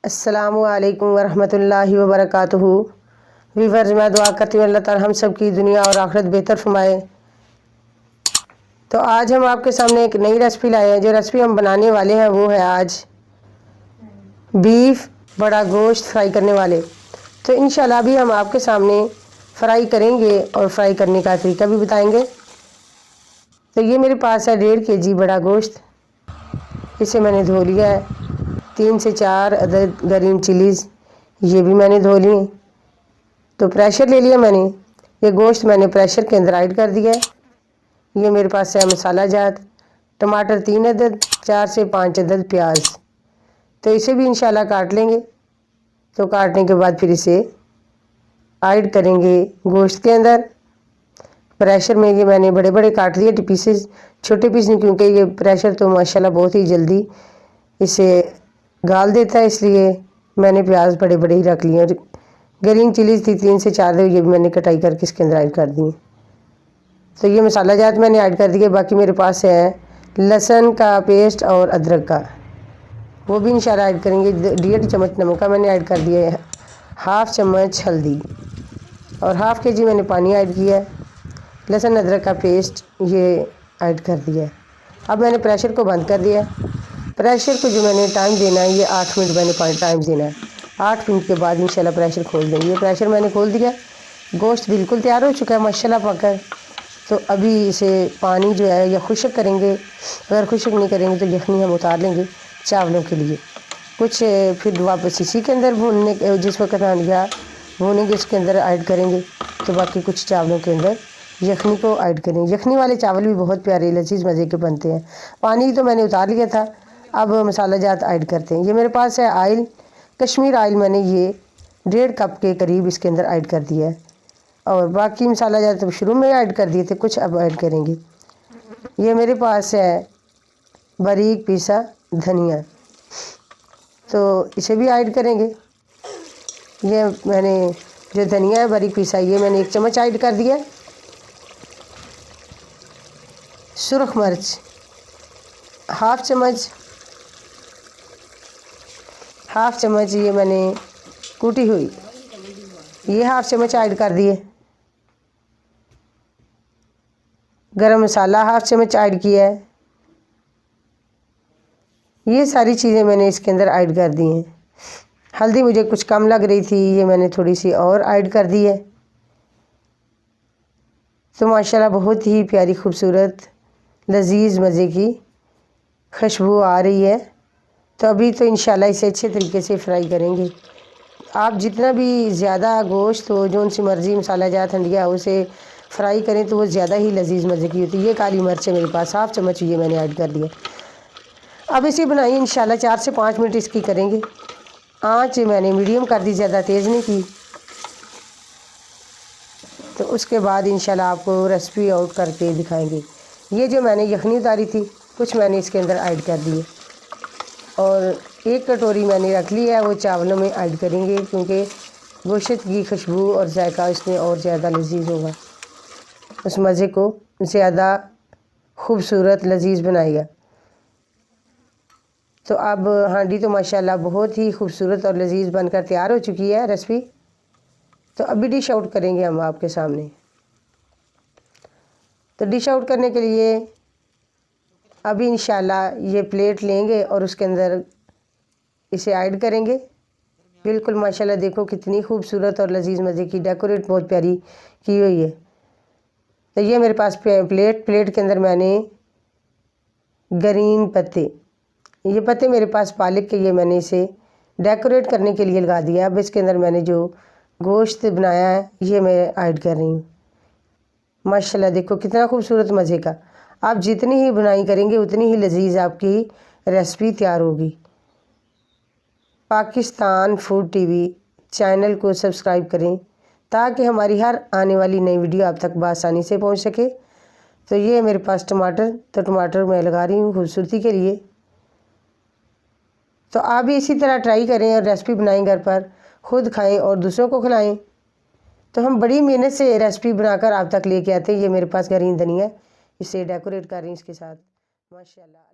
अस्सलामुअलैकुम वरहमतुल्लाहि वबरकातुहू। वीवर्स, मैं दुआ करती हूँ अल्लाह ताला हम सब की दुनिया और आखिरत बेहतर फरमाए। तो आज हम आपके सामने एक नई रेसिपी लाए हैं। जो रेसिपी हम बनाने वाले हैं वो है आज बीफ बड़ा गोश्त फ्राई करने वाले। तो इंशाल्लाह अभी हम आपके सामने फ्राई करेंगे और फ्राई करने का तरीका भी बताएंगे। तो ये मेरे पास है 1.5 kg बड़ा गोश्त। इसे मैंने धो लिया है। 3 से 4 अदद ग्रीन चिलीज़ ये भी मैंने धो लिए। तो प्रेशर ले लिया मैंने। ये गोश्त मैंने प्रेशर के अंदर ऐड कर दिया है। ये मेरे पास है मसाला जात। टमाटर 3 अदद, 4 से 5 अदद प्याज। तो इसे भी इंशाल्लाह काट लेंगे। तो काटने के बाद फिर इसे ऐड करेंगे गोश्त के अंदर। प्रेशर में ये मैंने बड़े बड़े काट दिए पीसेस, छोटे पीस नहीं, क्योंकि ये प्रेशर तो माशाल्लाह बहुत ही जल्दी इसे गाल देता है, इसलिए मैंने प्याज बड़े बड़े ही रख लिए। और ग्रीन चिलीज़ थी 3 से 4, ये भी मैंने कटाई करके इसके अंदर ऐड कर दी। तो ये मसाला जात मैंने ऐड कर दिए। बाकी मेरे पास है लहसुन का पेस्ट और अदरक का, वो भी इंशाल्लाह ऐड करेंगे। 1.5 चम्मच नमक का मैंने ऐड कर दिया है। 1/2 चम्मच हल्दी और 1/2 kg मैंने पानी ऐड किया है। लहसुन अदरक का पेस्ट ये ऐड कर दिया है। अब मैंने प्रेशर को बंद कर दिया है। प्रेशर को जो मैंने टाइम देना है ये 8 मिनट मैंने टाइम देना है। 8 मिनट के बाद इंशाल्लाह प्रेशर खोल देंगे। ये प्रेशर मैंने खोल दिया। गोश्त बिल्कुल तैयार हो चुका है माशाल्लाह पककर। तो अभी इसे पानी जो है या खुश्क करेंगे। अगर खुश्क नहीं करेंगे तो यखनी हम उतार लेंगे चावलों के लिए। कुछ फिर वापस इसी के अंदर भूनने जिस वक्त या भूनेंगे उसके अंदर ऐड करेंगे। तो बाकी कुछ चावलों के अंदर यखनी को ऐड करेंगे। यखनी वाले चावल भी बहुत प्यारे लजीज मज़े के बनते हैं। पानी तो मैंने उतार लिया था। अब मसाला जात ऐड करते हैं। ये मेरे पास है आयल, कश्मीर आयल। मैंने ये 1.5 कप के करीब इसके अंदर ऐड कर दिया है। और बाकी मसाला जात तो शुरू में ऐड कर दिए थे, कुछ अब ऐड करेंगे। ये मेरे पास है बारीक पीसा धनिया, तो इसे भी ऐड करेंगे। ये मैंने जो धनिया है बारीक पीसा, ये मैंने 1 चम्मच ऐड कर दिया। सुरख मिर्च 1/2 चम्मच, 1/2 चम्मच ये मैंने कूटी हुई, ये 1/2 चम्मच ऐड कर दिए। गरम मसाला 1/2 चम्मच ऐड किया है। ये सारी चीज़ें मैंने इसके अंदर ऐड कर दी हैं। हल्दी मुझे कुछ कम लग रही थी, ये मैंने थोड़ी सी और ऐड कर दी है। तो माशाल्लाह बहुत ही प्यारी खूबसूरत लजीज मज़े की खुशबू आ रही है। तो अभी तो इंशाल्लाह इसे अच्छे तरीके से फ्राई करेंगे। आप जितना भी ज़्यादा गोश्त हो, जो सी मर्ज़ी मसाला जात हंडिया उसे फ्राई करें तो वो ज़्यादा ही लजीज मज़े की होती है। ये काली मिर्च है मेरे पास 1/2 चम्मच, ये मैंने ऐड कर दिया। अब इसे बनाइए इंशाल्लाह 4 से 5 मिनट इसकी करेंगे। आँच मैंने मीडियम कर दी, ज़्यादा तेज़ नहीं की। तो उसके बाद इंशाल्लाह आपको रेसिपी आउट करके दिखाएंगे। ये जो मैंने यखनी उतारी थी कुछ मैंने इसके अंदर ऐड कर दिए। और 1 कटोरी मैंने रख ली है, वो चावलों में ऐड करेंगे, क्योंकि गोश्त की खुशबू और जायका इसमें और ज़्यादा लजीज होगा, उस मज़े को ज़्यादा खूबसूरत लजीज बनाएगा। तो अब हांडी तो माशाल्लाह बहुत ही खूबसूरत और लजीज बनकर तैयार हो चुकी है रेसिपी। तो अभी डिश आउट करेंगे हम आपके सामने। तो डिश आउट करने के लिए अभी इंशाल्लाह ये प्लेट लेंगे और उसके अंदर इसे ऐड करेंगे। बिल्कुल माशाल्लाह देखो कितनी खूबसूरत और लजीज मज़े की डेकोरेट बहुत प्यारी की हुई है। तो ये मेरे पास प्लेट के अंदर मैंने ग्रीन पत्ते, ये पत्ते मेरे पास पालक के, ये मैंने इसे डेकोरेट करने के लिए लगा दिया। अब इसके अंदर मैंने जो गोश्त बनाया है ये मैं ऐड कर रही हूँ। माशाल्लाह देखो कितना खूबसूरत मज़े का। आप जितनी ही बुनाई करेंगे उतनी ही लजीज आपकी रेसिपी तैयार होगी। पाकिस्तान फूड टीवी चैनल को सब्सक्राइब करें ताकि हमारी हर आने वाली नई वीडियो आप तक बआसानी से पहुंच सके। तो ये मेरे पास टमाटर, तो टमाटर मैं लगा रही हूँ खूबसूरती के लिए। तो आप भी इसी तरह ट्राई करें और रेसिपी बनाएं, घर पर खुद खाएं और दूसरों को खिलाएं। तो हम बड़ी मेहनत से रेसिपी बनाकर आप तक लेके आते हैं। ये मेरे पास ग्रीन धनिया, इसे डेकोरेट कर रही हूँ इसके साथ माशाल्लाह।